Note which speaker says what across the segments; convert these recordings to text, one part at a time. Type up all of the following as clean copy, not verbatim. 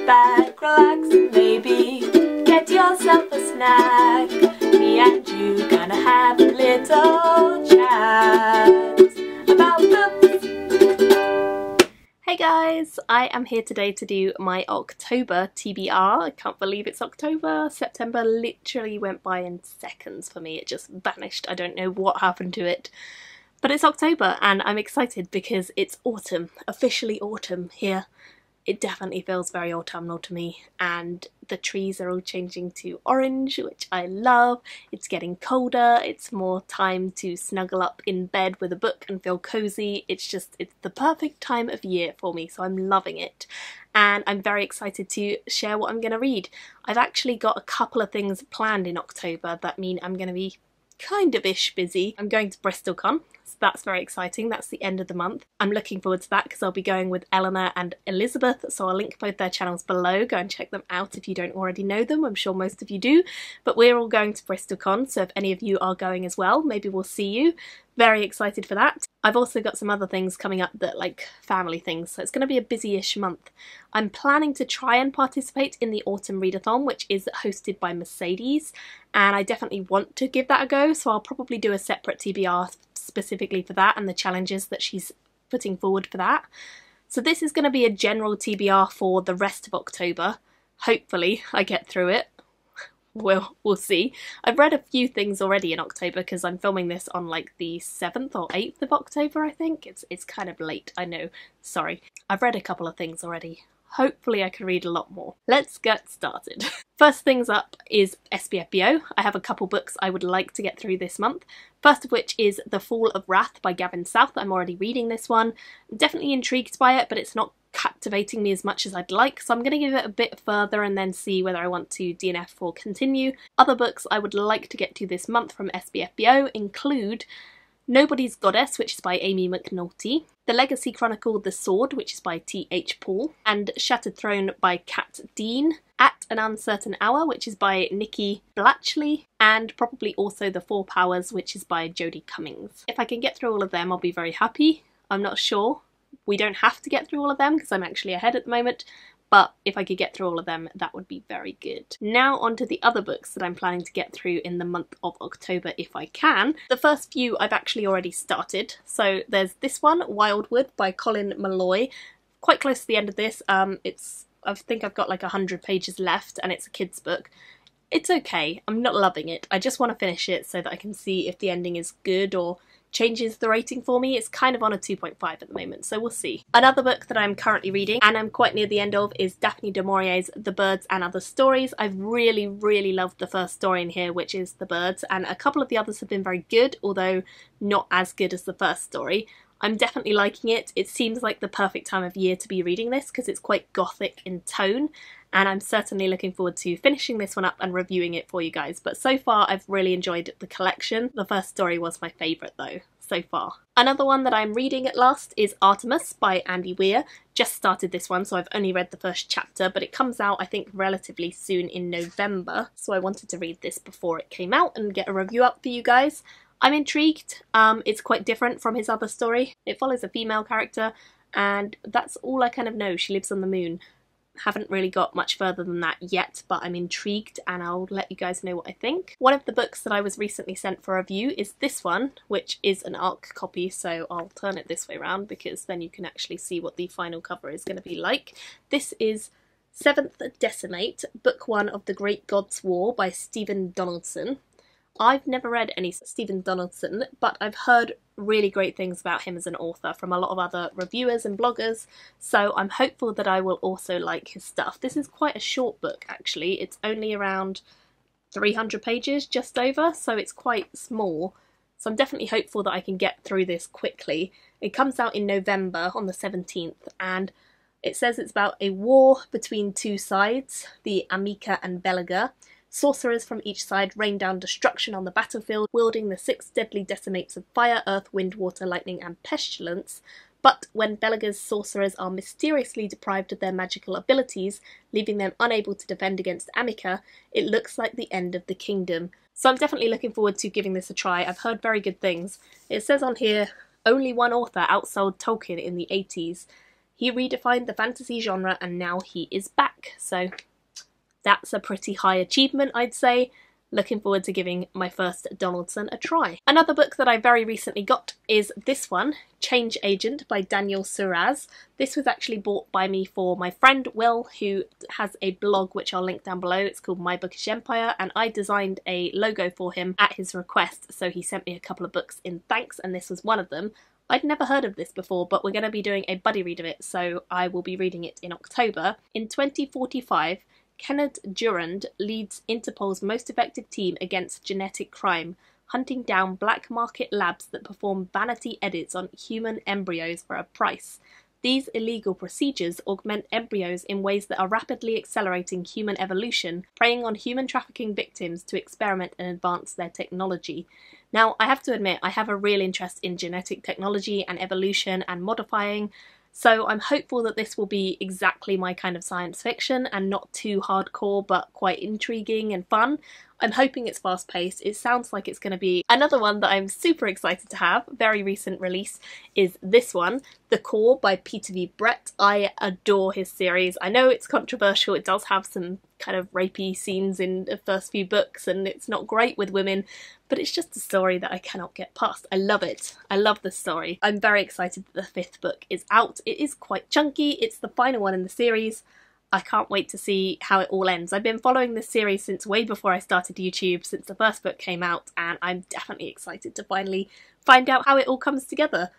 Speaker 1: back, relax, and maybe get yourself a snack. Me and you gonna have a little chat about books. Hey guys, I am here today to do my October TBR. I can't believe it's October. September literally went by in seconds for me. It just vanished. I don't know what happened to it. But it's October and I'm excited because it's autumn, officially autumn here. It definitely feels very autumnal to me, and the trees are all changing to orange, which I love. It's getting colder, it's more time to snuggle up in bed with a book and feel cozy. It's the perfect time of year for me, so I'm loving it. And I'm very excited to share what I'm going to read. I've actually got a couple of things planned in October that mean I'm going to be kind of ish busy. I'm going to BristolCon, so that's very exciting. That's the end of the month. I'm looking forward to that because I'll be going with Eleanor and Elizabeth, so I'll link both their channels below. Go and check them out if you don't already know them. I'm sure most of you do, but we're all going to BristolCon, so if any of you are going as well, maybe we'll see you. Very excited for that. I've also got some other things coming up that like family things, so it's going to be a busy-ish month. I'm planning to try and participate in the Autumn Readathon, which is hosted by Mercedes, and I definitely want to give that a go, so I'll probably do a separate TBR specifically for that and the challenges that she's putting forward for that. So this is going to be a general TBR for the rest of October. Hopefully I get through it. We'll see. I've read a few things already in October because I'm filming this on like the 7th or 8th of October, I think. It's kind of late, I know. Sorry. I've read a couple of things already. Hopefully I can read a lot more. Let's get started. First things up is SPF Bo. I have a couple books I would like to get through this month. First of which is The Fall of Wrath by Gavin South. I'm already reading this one. I'm definitely intrigued by it, but it's not captivating me as much as I'd like, so I'm going to give it a bit further and then see whether I want to DNF or continue. Other books I would like to get to this month from SPF Bo include Nobody's Goddess, which is by Amy McNulty, The Legacy Chronicle The Sword, which is by T.H. Paul, and Shattered Throne by Kat Dean, At an Uncertain Hour, which is by Nikki Blatchley, and probably also The Four Powers, which is by Jodie Cummings. If I can get through all of them, I'll be very happy. I'm not sure. We don't have to get through all of them because I'm actually ahead at the moment, but if I could get through all of them, that would be very good. Now on to the other books that I'm planning to get through in the month of October if I can. The first few I've actually already started. So there's this one, Wildwood by Colin Malloy. Quite close to the end of this. I think I've got like 100 pages left and it's a kid's book. It's okay. I'm not loving it. I just want to finish it so that I can see if the ending is good or changes the rating for me. It's kind of on a 2.5 at the moment, so we'll see. Another book that I'm currently reading and I'm quite near the end of is Daphne du Maurier's The Birds and Other Stories. I've really loved the first story in here, which is The Birds, and a couple of the others have been very good, although not as good as the first story. I'm definitely liking it. It seems like the perfect time of year to be reading this because it's quite gothic in tone, and I'm certainly looking forward to finishing this one up and reviewing it for you guys. But so far I've really enjoyed the collection. The first story was my favourite though, so far. Another one that I'm reading at last is Artemis by Andy Weir. Just started this one, so I've only read the first chapter, but it comes out I think relatively soon in November, so I wanted to read this before it came out and get a review up for you guys. I'm intrigued. It's quite different from his other story. It follows a female character and that's all I kind of know. She lives on the moon. Haven't really got much further than that yet, but I'm intrigued and I'll let you guys know what I think. One of the books that I was recently sent for review is this one, which is an ARC copy, so I'll turn it this way around because then you can actually see what the final cover is going to be like. This is Seventh Decimate, Book 1 of The Great Gods' War by Stephen Donaldson. I've never read any Stephen Donaldson, but I've heard really great things about him as an author from a lot of other reviewers and bloggers, so I'm hopeful that I will also like his stuff. This is quite a short book actually. It's only around 300 pages, just over, so it's quite small. So I'm definitely hopeful that I can get through this quickly. It comes out in November on the 17th, and it says it's about a war between two sides, the Amica and Belaga. Sorcerers from each side rain down destruction on the battlefield, wielding the 6 deadly decimates of fire, earth, wind, water, lightning, and pestilence. But when Belaga's sorcerers are mysteriously deprived of their magical abilities, leaving them unable to defend against Amica, it looks like the end of the kingdom. So I'm definitely looking forward to giving this a try. I've heard very good things. It says on here, only one author outsold Tolkien in the 80s.
Speaker 2: He redefined the fantasy genre and now he is back. So that's a pretty high achievement, I'd say. Looking forward to giving my first Donaldson a try. Another book that I very recently got is this one, Change Agent by Daniel Suarez. This was actually bought by me for my friend Will, who has a blog which I'll link down below. It's called My Bookish Empire, and I designed a logo for him at his request, so he sent me a couple of books in thanks, and this was one of them. I'd never heard of this before, but we're going to be doing a buddy read of it, so I will be reading it in October. In 2045, Kenneth Durand leads Interpol's most effective team against genetic crime, hunting down black market labs that perform vanity edits on human embryos for a price. These illegal procedures augment embryos in ways that are rapidly accelerating human evolution, preying on human trafficking victims to experiment and advance their technology. Now, I have to admit, I have a real interest in genetic technology and evolution and modifying, so I'm hopeful that this will be exactly my kind of science fiction and not too hardcore but quite intriguing and fun. I'm hoping it's fast paced. It sounds like it's going to be another one that I'm super excited to have. Very recent release is this one, The Core by Peter V. Brett. I adore his series. I know it's controversial. It does have some kind of rapey scenes in the first few books and it's not great with women, but it's just a story that I cannot get past. I love it. I love the story. I'm very excited that the 5th book is out. It is quite chunky. It's the final one in the series. I can't wait to see how it all ends. I've been following this series since way before I started YouTube, since the first book came out, and I'm definitely excited to finally find out how it all comes together.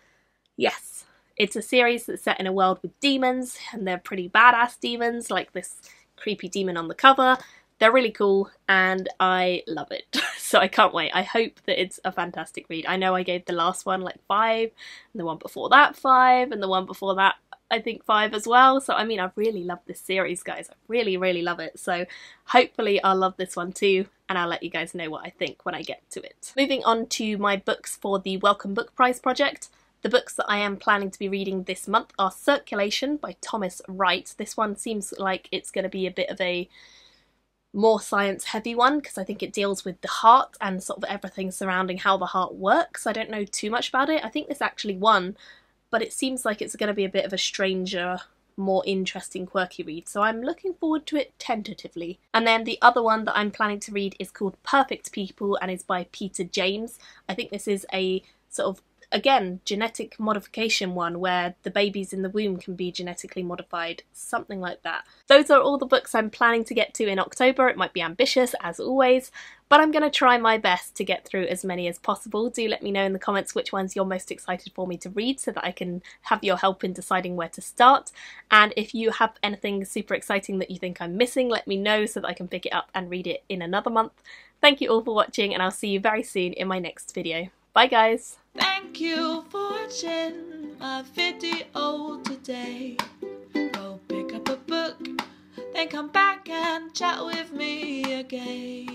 Speaker 2: Yes, it's a series that's set in a world with demons, and they're pretty badass demons, like this creepy demon on the cover. They're really cool, and I love it. So I can't wait. I hope that it's a fantastic read. I know I gave the last one like 5, and the one before that 5, and the one before that I think 5 as well. So I mean, I really love this series, guys. I really, really love it. So hopefully I'll love this one too, and I'll let you guys know what I think when I get to it. Moving on to my books for the Welcome Book Prize project. The books that I am planning to be reading this month are Circulation by Thomas Wright. This one seems like it's going to be a bit of a more science heavy one because I think it deals with the heart and sort of everything surrounding how the heart works. I don't know too much about it. I think this actually won, but it seems like it's going to be a bit of a stranger, more interesting, quirky read, so I'm looking forward to it tentatively. And then the other one that I'm planning to read is called Perfect People and is by Peter James. I think this is a sort of, again, genetic modification one where the babies in the womb can be genetically modified, something like that. Those are all the books I'm planning to get to in October. It might be ambitious, as always, but I'm going to try my best to get through as many as possible. Do let me know in the comments which ones you're most excited for me to read so that I can have your help in deciding where to start. And if you have anything super exciting that you think I'm missing, let me know so that I can pick it up and read it in another month. Thank you all for watching, and I'll see you very soon in my next video. Bye guys!
Speaker 1: Thank you for watching my video today. Go pick up a book, then come back and chat with me again.